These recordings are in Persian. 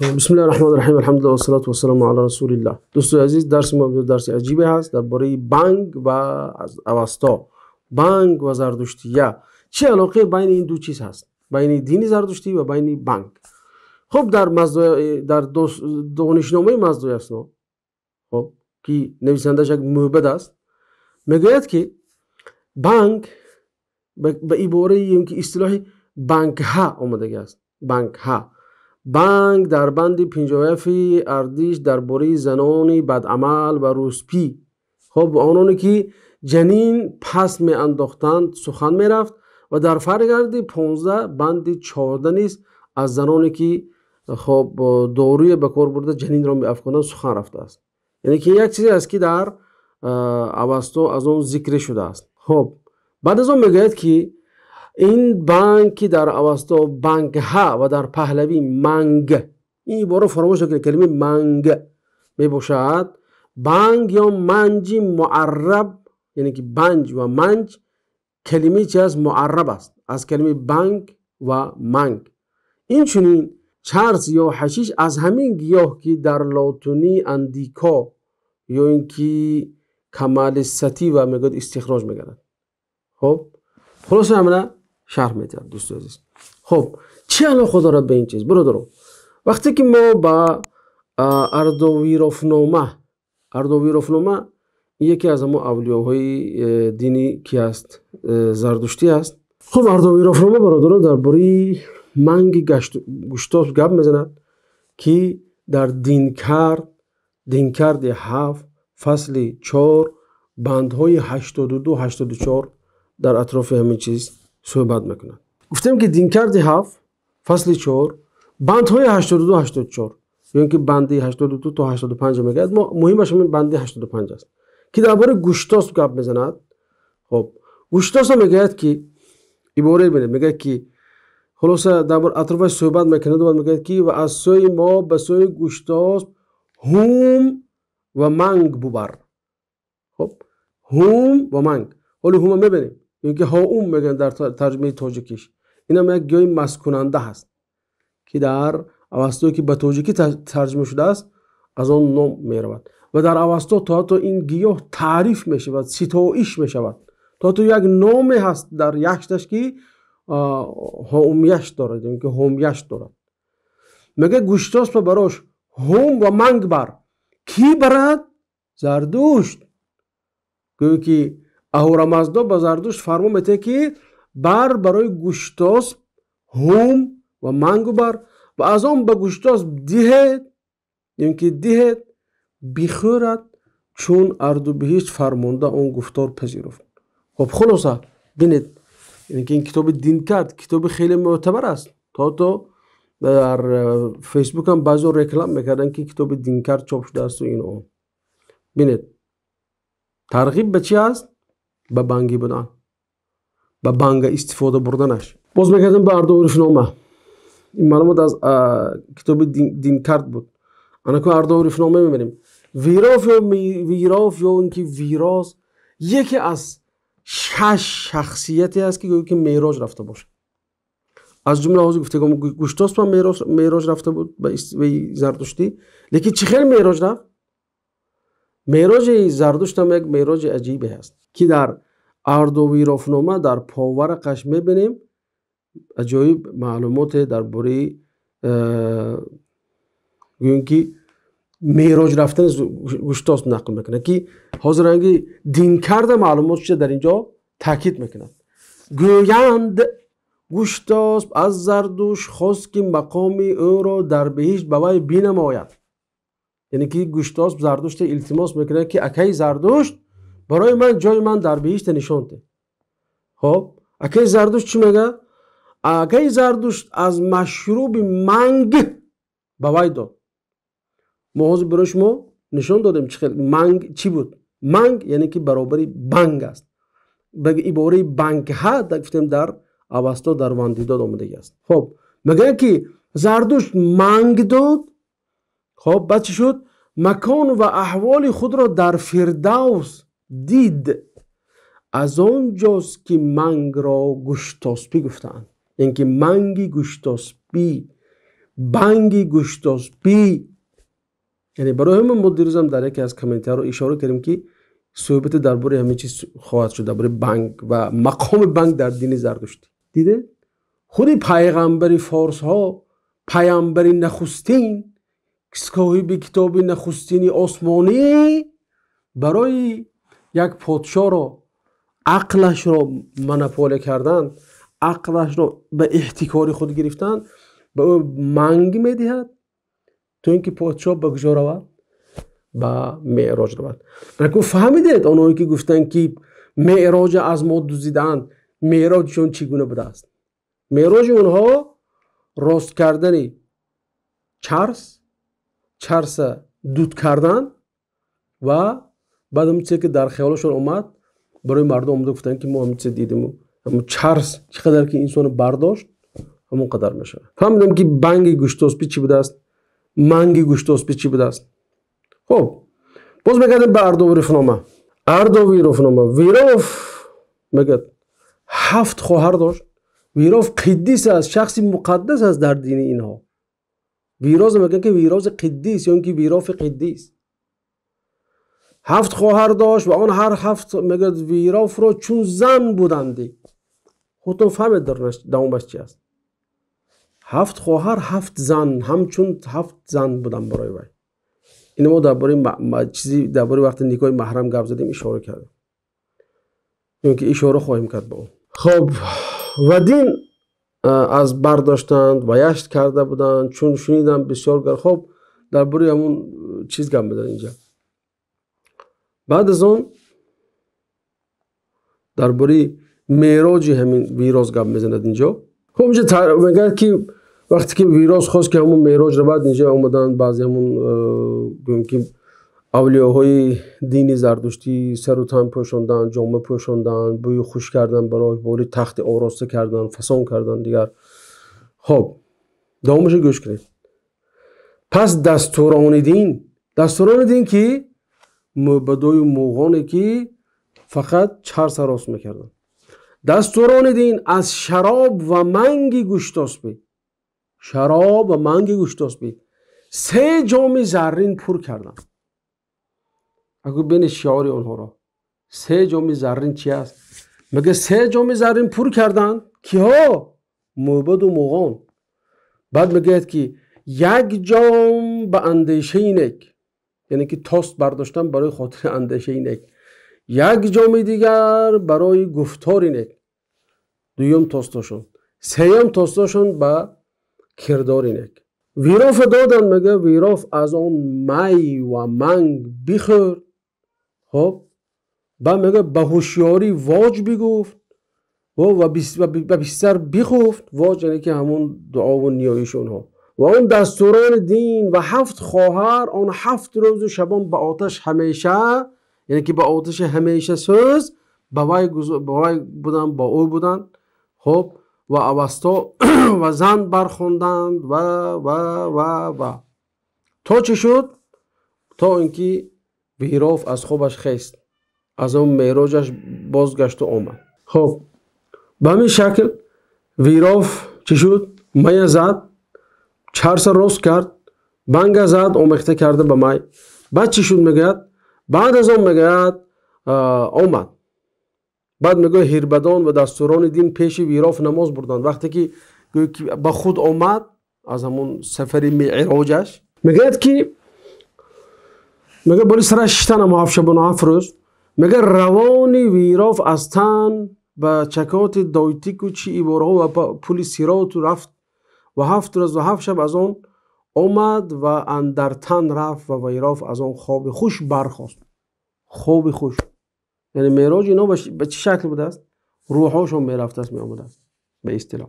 بسم الله الرحمن الرحیم. الحمدلله و الصلاة و السلام علی رسول الله. دوستان عزیز، درس ما درس عجیبی هست درباره بانگ و اوستا، بانگ و زردشتیه. چه علاقه بین این دو چیز هست؟ بین دین زردشتی و بین بانگ. خب در دانشنامه مزدوی اسنا، خب که نویسندش یک معبد است، میگوید که بانگ به عباره این که اصطلاح بانگ ها آمده است. بانگ ها، بانگ در بند 57 اردیش درباره زنان بدعمل و روسپی، خب آنانی که جنین پس می انداختند سخن می رفت و در فرگرد 15 بند 14 نیست از زنانی که خب داروی به کار برده جنین را می افکنند سخن رفته است. یعنی که یک چیزی است که در اوستا از اون ذکر شده است. خب بعد از اون میگوید که این بانگ که در اوستا بانگ ها و در پهلوی منگ، این عباره فراموش نکنید، کلمه منگ می باشد. بانگ یا منج معرب، یعنی که بنج و منج کلمه چی از معرب است از کلمه بانگ و منگ. این چنین چرس یا حشیش از همین گیاه که در لاتونی اندیکا یا اینکه کمال ستی و میگوید استخراج میگردد. خب خلاصه همینه شرح میدهد دوست عزیز. خب چه علاقه دارد به این چیز؟ برادران، وقتی که ما با اردویروفنامه یکی از همون اولیاهای دینی که است زردشتی است. خب اردویروفنامه برادران درباره منگ گشتاس گپ میزند که در دینکرد 7 فصل 4 بندهای 82-84 در اطراف همین چیز صحبت میکنند. گفتم که دینکرد 7 فصل 4 بندهای 82-84، یعنی که بندی 82 تا 85 میگه، ما مهمش همین بندی 85 است که درباره گوشتاس گپ میزند. خب گوشتاس میگه که عباره میگه که خلاصه درباره اطرافش صحبت میکنه و میگه که و از سوی ما به سوی گوشتاس هوم و منگ ببر. خب هوم و منگ، ولی هوم میبینیم اینکه هاوم میگن در ترجمه تاجیکیش، اینم یک گیاه مسکننده هست که در اوستایی که به تاجیکی ترجمه شده است از آن نام میرود و در اوستا تا این گیاه تعریف میشود، ستایش میشود، تا یک نام هست در یشتش که هاومیش دارد، اینکه هومیش دارد. میگه گوشتاس به براش هوم و منگ بر. کی برد؟ زردوشت. گویا که اهورامزدا به زردوشت فرمان میده که برای گوشتاس هوم و منگ بر و از آن به گوشتاس دهد، یعنی که دهد بخورد چون اردو بهشت فرمانده آن گفتار پذیرفت. خب خلاصه بینید، یعنی که این کتاب دینکرد کتاب خیلی معتبر است. تا در فیسبوک هم بعضی رکلام میکردن که کتاب دینکرد چاپ شده است و اینو. بینید ترغیب به چی است؟ به بانگی بودن، به بانگ استفاده بردنش. باز میگردم به اردویروفنامه. این معلومات از کتاب دینکرد بود. انا که اردویروفنامه میبینیم ویراف یا اینکه ویراز یکی از 6 شخصیتی است که گویا که معراج رفته باشه. از جمله حاضر گفته که گوشتاس با معراج رفته بود به زردشتی، لیکن چه خیلی معراج رفت؟ معراج زردشت هم یک معراج عجیبی هست که در اردویروفنامه در پاورقش میبینیم عجایب معلومات درباره که معراج رفتن گوشتاس نقل میکنه که حاضر رنگی دین کرده معلوماتش در اینجا تاکید میکنه. گویند گوشتاس از زردوش خواست که مقام او را در بهشت به وی بینماید. یعنی که گوشتاس زردشت التماس میکنه که اکی زردشت برای من جای من در بهشت نشان ده. خب اکی زردشت چی میگه؟ اکی زردشت از مشروب منگ به وی داد. ما حاضر برایش ما نشان دادیم منگ چی بود. منگ یعنی که برابری بانگ است. به عباره بانگ ها گفتیم در اوستا در واندیداد آمده است. خب میگه که زردشت منگ داد. خب بعد چی شد؟ مکان و احوال خود را در فردوس دید. از آنجاست که منگ را گوشتاسپی گفتند. یعنی که منگی گوشتاسپی بانگی گوشتاسپی. یعنی برای همین ما دیروزم در یکی از کامنت‌ها رو اشاره کردیم که صحبت درباره همین چیز خواهد شد، درباره بانگ و مقام بانگ در دین زرتشتی. دیده خودی پیغمبری فارس ها، پیامبری نخستین، صاحب کتاب نخستین آسمانی، برای یک پادشاه رو عقلش رو منپوله کردن، عقلش رو به احتکار خود گرفتن، به او منگ میدهد تو اینکه پادشاه به کجا رود؟ به معراج رود. لکن فهمیدید آنهایی که گفتن که معراج از ما دزدیدند، معراجشون چگونه بوده است؟ معراج اونها راست کردن چرس دود کردن و بعد همون چیزی که در خیالشون اومد برای مردم اومده گفتن که ما همین چیز دیدیم، همون چرس چقدر که انسان برداشت همون قدر میشه. فهمیدم که بانگ گوشتاسپی چی بوده است، منگ گوشتاسپی چی بوده است. خب باز میگردیم به اردوی رفنامه. اردوی رفنامه ویروف میگه 7 خواهر داشت. ویروف قدیس است، شخصی مقدس است در دین اینها. ویروز میگن که ویروز قدیس یا اینکه ویروف قدیس 7 خواهر داشت و آن هر 7 میگه ویروف رو چون زن بودندی. خودتون فهمید در دومش چی است؟ 7 خواهر 7 زن، همچون 7 زن بودن برای وی. اینو ما درباره چیزی درباره وقت نکاح محرم گپ زدیم اشاره کردیم، اینکه اشاره خواهیم کرد به اون. خب و دین از برداشتند و یشت کرده بودند چون شنیدم بسیار گر. خب درباره همون چیز گپ میزنه اینجا. بعد از اون درباره معراج همین ویروز گپ میزنه اینجا. خب اینجا میگه که وقتی که ویروز خواست که همون معراج رو بعد اینجا اومدن بعضی همون که اولیاهای دینی زردشتی سر و تن پوشوندن، جامه پوشوندن، بوی خوش کردن براش، بوی تخت آراسته کردن، فسان کردن دیگر. خب دومش گوش کنید. پس دستوران دین که بدوی موغانه که فقط چرس راست میکردن. دستوران دین از شراب و منگ گوشتاسپی 3 جام زرین پر کردن. اگه بین شعار اونها را 3 جام زرین چی است؟ مگه 3 جام زرین پر کردن کیا؟ موبد و موغان. بعد میگه که 1 جام به اندیشه اینک، یعنی که تاست برداشتن برای خاطر اندیشه اینک، 1 جام دیگر برای گفتار اینک، دویم تاستاشون، سیم تاستاشون به کردار اینک. ویروف دادن میگه ویروف از اون می و منگ بخور. خب بعد میگه به هوشیاری واج بگفت و بیشتر بخفت. واج یعنی که همون دعا و نیایشون ها و اون دستوران دین و 7 خواهر آن 7 روز و شبان به آتش همیشه، یعنی که به آتش همیشه سوز به وی بودن، با او بودن. خب و اوستا و زن برخوندند و تا چه شد؟ تا اینکه ویروف از خوابش خیست، از اون معراجش بازگشت و آمد. خب به همین شکل ویروف چه شد؟ می زد، چرس راست کرد، بانگ زد، آمیخته کرده به می. بعد چی شد میگه؟ بعد از اون میگه آمد. بعد میگه هیربدان و دستوران دین پیش ویروف نماز بردند. وقتی که به خود آمد از همون سفر معراجش، میگه که میگه باری سر 6 تن هم 7 شب و 7 روز، میگه روان ویروف از تن به چکات دایتیک و چی ایبارها و پول سیرات رفت و 7 روز و 7 شب از اون آمد و اندر تن رفت و ویروف از اون خواب خوش برخاست. خواب خوش یعنی معراج اینا به چه شکل بوده است؟ روحاشون میرفت است میآمده است به اصطلاح.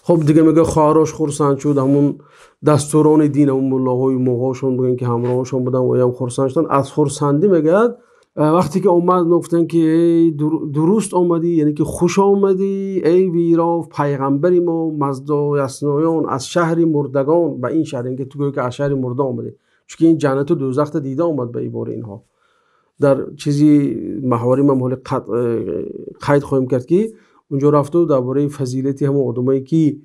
خب دیگه میگه خواهرش خرسند شد، همون دستوران دین همون ملاهای موقعشون بگن که همراهشون بودن و هم خرسند شدن. از خرسندی میگه وقتی که اومد گفتن که ای درست آمدی، یعنی که خوش آمدی ای ویروف پیغمبری ما مزدا یسنایان از شهر مردگان. به این شهر اینکه تو گویی که از شهر مرده آمده، چون این جنت و دوزخ دیده آمد به عباره اینها. در چیزی محوری ما مال قید خواهیم کرد که اونجا رفته و درباره فضیلتی همون آدمایی که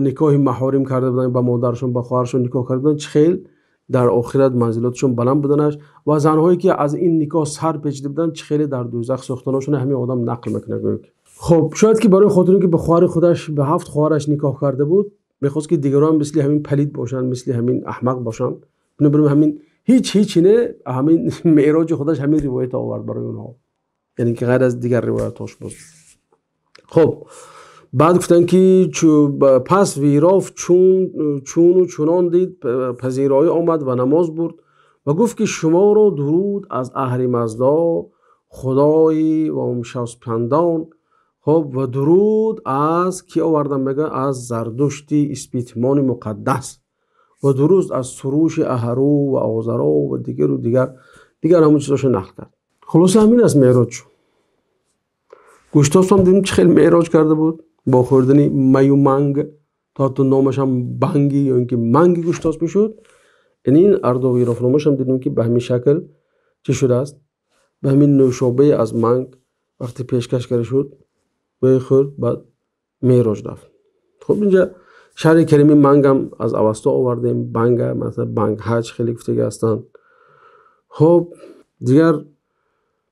نکاح محارم کرده بودن، با مادرشون با خواهرشون نکاح کرده بودن، چه خیلی در آخرت منزلتشون بلند بودنش. و زنهایی که از این نکاح سر پیچیده بودن چه خیلی در دوزخ سوختناشون همین آدم نقل میکنه. خب شاید که برای خاطر که به خواهر خودش به 7 خواهرش نکاح کرده بود میخواست که دیگران مثل همین پلید باشن، مثل همین احمق باشن، برای همین هیچ نه، همین معراج خودش همین روایت آورد برای اونها، یعنی که غیر از دیگر روایتاش بود. خب بعد گفتن که پس ویراف چون چونان دید پذیرایی آمد و نماز برد و گفت که شما را درود از اهریمزدا خدای و امشاسپندان. خب و درود از کی آوردن؟ میگه از زردشتی اسپیتمان مقدس و درود از سروش اهرو و آزرا و دیگر همون چیزاشو نقل کرد. خلاص همین از معراج. گوشتاس هم دیدیم چه خیلی معراج کرده بود با خوردن میو منگ، تا تو نامش هم بنگی یا اینکه منگی گوشتاس میشد. این اردو ویراف نامش هم دیدیم که به همین شکل چه شده است، به همین نوشابه از منگ وقتی پیشکش کرده شد و خورد بعد معراج رفت. خب اینجا شهر کریمی منگ هم از اوستا آوردیم، بنگ مثلا بنگ حج خیلی گفته هستن. خب دیگر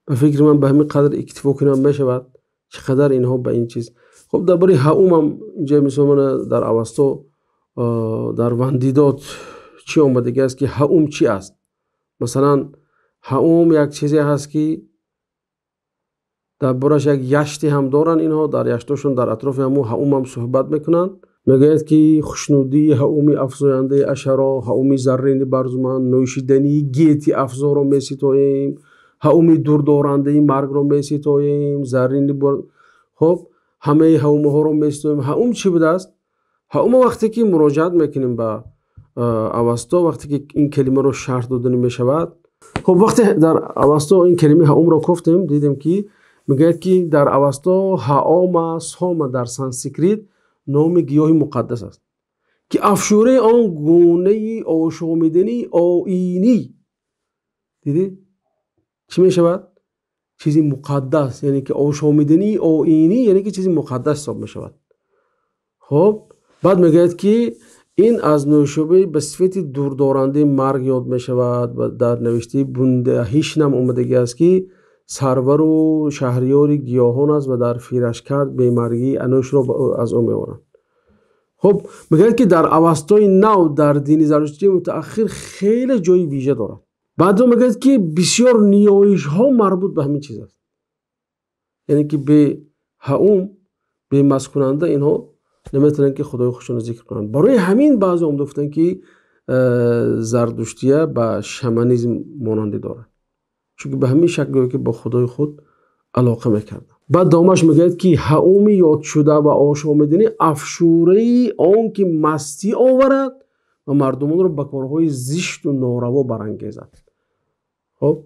به فکر من به همین قدر اکتفا کنم بشود چقدر اینها به این چیز. خب درباره هاوم هم اینجا مثلا در اوستا در وندیدات چی آمده است که هاوم چی است؟ مثلا هاوم یک چیزی هست که در برش یک یشتی هم دارن، اینها در یشتاشون در اطراف همون هاوم هم صحبت میکنن. میگوید که خوشنودی هاومی افزاینده اشرا، هاومی زرین برزمان، نوشیدنی گیتی افزا را میسیتاییم، هاومی دور دارنده مرگ را میسیتاییم، زرین خب همه هاوم ها رو میسیتاییم. هاوم چی بوده است؟ هاوم وقتی که مراجعت میکنیم به اوستا، وقتی که این کلمه رو شرح دادن میشود. خب وقتی در اوستا این کلمه هاوم رو گفتیم دیدیم که میگه که در اوستا هاوم سام در سانسکریت نام گیاه مقدس است که افشوره آن گونه آشامیدنی آیینی. دیدی چی میشود؟ چیزی مقدس، یعنی که آشامیدنی آیینی یعنی که چیزی مقدس حساب میشود. خب بعد میگه که این از نوشابه به صفت دوردارنده مرگ یاد میشود و در نوشته بنده هیشنم اومده است که سرور و شهریار گیاهان است و در فیرش کرد بیمارگی انوش را از اون میورند. خب میگه که در اوستای نو در دین زرتشتی متأخر خیلی جای ویژه دارد. بعد میگه که بسیار نیایش ها مربوط به همین چیز است، یعنی که به هاوم به مسکننده اینها نمیتونن که خدای خودشون ذکر کنن. برای همین بعضی هم گفتن که زردشتیه با شمانیسم ماننده داره، چون به همین شکلی که با خدای خود علاقه میکردن. بعد دامش میگه که هاوم یاد شده و آشامیدنی افشوره آن که مستی آورد و مردمان رو به کارهای زشت و ناروا برانگیزد. خب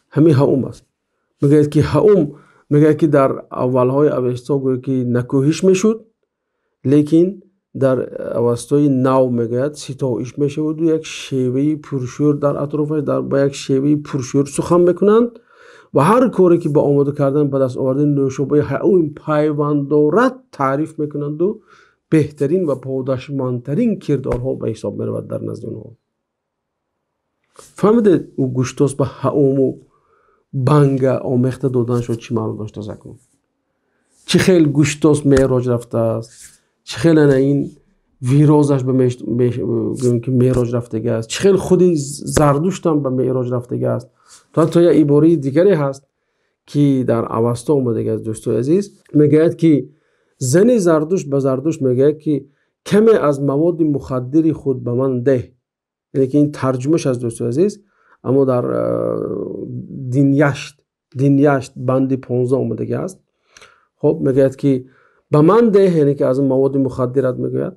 همین هاوم است. میگه که هاوم میگه که در اولهای اوستا گویا که نکوهش میشد، لیکن در اوستای نو میگه ستایش میشود و یک شیوه پرشور در اطرافش با یک شیوه پرشور سخن میکنند و هر کاری که با آماده کردن به دست آوردن نوشابه هاوم پیوند دارد تعریف میکنند و بهترین و پاداشمندترین کردارها به حساب میرود در نزد اونها. فهمیدید او گوشتاس به هاوم و بنگ آمیخته دادن شد چی معلوم داشته زکن؟ چه خیلی گوشتاس معراج رفته است، چه خیلی این ویرازش به معراج رفته است، چه خیلی خودی زردشت هم به معراج رفته است. تا یه عباره دیگری هست که در اوستا اومده است دوستای عزیز، میگه که زن زردشت به زردشت میگه که کمی از مواد مخدر خود به من ده. یعنی که این ترجمهش از دوستای عزیز، اما در دینیشت بند 15 اومده است. خب میگه که به من ده، یعنی که از مواد مخدرات میگه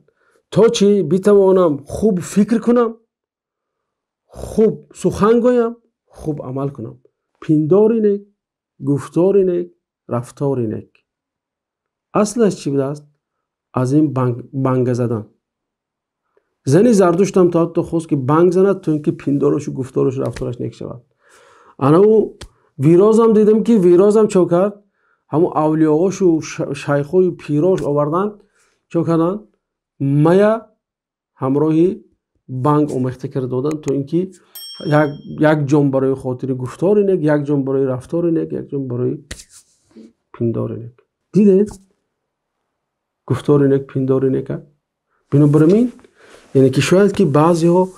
تا چی بتوانم خوب فکر کنم، خوب سخن گویم، خوب عمل کنم، پنداری نیک، گفتاری نیک، رفتاری نیک. اصلش چی بوده است؟ از این بنگ زدن. زنی زردشت هم تا حتی خواست که بنگ زند تا اینکه پندارش و گفتارش و رفتارش نیک شود. انا او ویراز هم دیدم که ویراز هم چو کرد، همون اولیاهاش و شیخای پیراش آوردن چون کردن مایا همراهی بانک آمیخته کرده دادن تو اینکه یک جان برای خاطر گفتار نیک، یک جان برای رفتار نیک، یک جان برای پندار نیک. دیدید گفتار نیک، پندار نیک. بنابراین یعنی که شاید که بعضی ها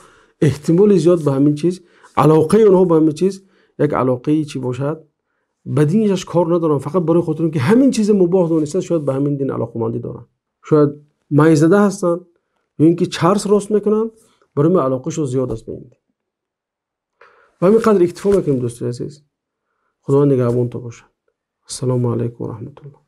احتمال زیاد به همین چیز، علاقه اونها به همین چیز یک علاقه چی باشد به دینش کار ندارن، فقط برای خاطر اینکه همین چیز مباح دونسته شاید به همین دین علاقمندی دارن، شاید مایزده هستن یا اینکه چرس راست میکنن، برای من علاقهشون زیاد است به این دین. و همین قدر اکتفا میکنیم دوستان عزیز. خداوند نگهبان تو باشد. السلام علیکم و رحمت الله.